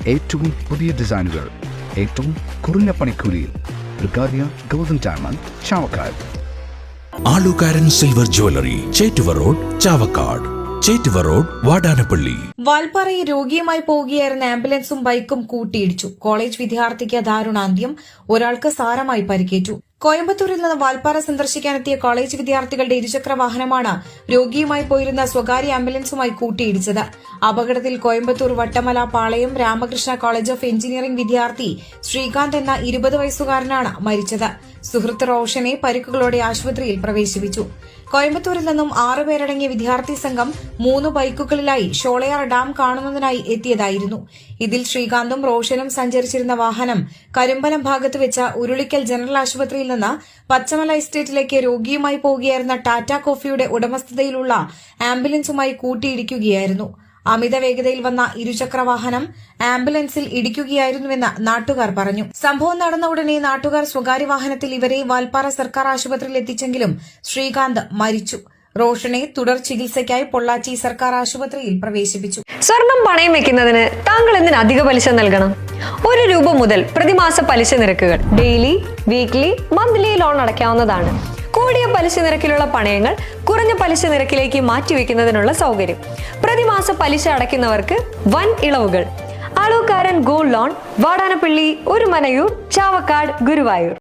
ഏറ്റവും പുതിയ ഡിസൈനുകൾ ഏറ്റവും കുറഞ്ഞ പണിക്കൂലിയിൽ. ബ്രിഗാദിയ ഗോൾഡൻ ഡയമണ്ട്, ചാവക്കാട്. ആലുകാരൻ silver jewellery, Chettuva road, Chavakkad. Chettuva road, Vadanappally. വാൽപ്പാറയിൽ രോഗിയുമായി പോവുകയായിരുന്ന ആംബുലൻസും ബൈക്കും കൂട്ടിയിടിച്ചു. കോളേജ് വിദ്യാർത്ഥിക്ക് ദാരുണാന്ത്യം, ഒരാൾക്ക് സാരമായി പരിക്കേറ്റു. കോയമ്പത്തൂരിൽ നിന്ന് വാൽപ്പാറ സന്ദർശിക്കാനെത്തിയ കോളേജ് വിദ്യാർത്ഥികളുടെ ഇരുചക്ര വാഹനമാണ് രോഗിയുമായി പോയിരുന്ന സ്വകാര്യ ആംബുലൻസുമായി കൂട്ടിയിടിച്ചത്. അപകടത്തിൽ കോയമ്പത്തൂർ വട്ടമല പാളയം രാമകൃഷ്ണ കോളേജ് ഓഫ് എഞ്ചിനീയറിംഗ് വിദ്യാർത്ഥി ശ്രീകാന്ത് എന്ന 20 വയസ്സുകാരനാണ് മരിച്ചത്. സുഹൃത്ത് റോഷനെ പരിക്കുകളോടെ ആശുപത്രിയിൽ പ്രവേശിപ്പിച്ചു. കോയമ്പത്തൂരിൽ നിന്നും 6 പേരടങ്ങിയ വിദ്യാർത്ഥി സംഘം 3 ബൈക്കുകളിലായി ഷോളയാർ ഡാം കാണുന്നതിനായി എത്തിയതായിരുന്നു. ഇതിൽ ശ്രീകാന്തും റോഷനും സഞ്ചരിച്ചിരുന്ന വാഹനം കരുമ്പലം ഭാഗത്ത് വെച്ച ഉരുളിക്കൽ ജനറൽ ആശുപത്രിയിൽ നിന്ന് പച്ചമല എസ്റ്റേറ്റിലേക്ക് രോഗിയുമായി പോവുകയായിരുന്ന ടാറ്റ കോഫിയുടെ ഉടമസ്ഥതയിലുള്ള ആംബുലൻസുമായി കൂട്ടിയിടിക്കുകയായിരുന്നു. അമിത വേഗതയിൽ വന്ന ഇരുചക്ര വാഹനം ആംബുലൻസിൽ ഇടിക്കുകയായിരുന്നുവെന്ന് നാട്ടുകാർ പറഞ്ഞു. സംഭവം നടന്ന ഉടനെ നാട്ടുകാർ സ്വകാര്യ വാഹനത്തിൽ ഇവരെ വാൽപ്പാറ സർക്കാർ ആശുപത്രിയിൽ എത്തിച്ചെങ്കിലും ശ്രീകാന്ത് മരിച്ചു. റോഷനെ തുടർ ചികിത്സയ്ക്കായി പൊള്ളാച്ചി സർക്കാർ ആശുപത്രിയിൽ പ്രവേശിപ്പിച്ചു. സ്വർണം പണയം വെക്കുന്നതിന് താങ്കൾ എന്തിന് അധിക പലിശ നൽകണം? 1 രൂപ മുതൽ പ്രതിമാസ പലിശ നിരക്കുകൾ ഡെയിലി, വീക്ക്ലി, മന്ത്ലി ലോൺ അടയ്ക്കാവുന്നതാണ്. കൂടിയ പലിശ നിരക്കിലുള്ള പണയങ്ങൾ കുറഞ്ഞ പലിശ നിരക്കിലേക്ക് മാറ്റിവെക്കുന്നതിനുള്ള സൗകര്യം. പ്രതിമാസ പലിശ അടയ്ക്കുന്നവർക്ക് വൻ ഇളവുകൾ. ആലുകാരൻ ഗോൾഡ് ലോൺ, വാടാനപ്പള്ളി, ഒരുമനയൂർ, ചാവക്കാട്, ഗുരുവായൂർ.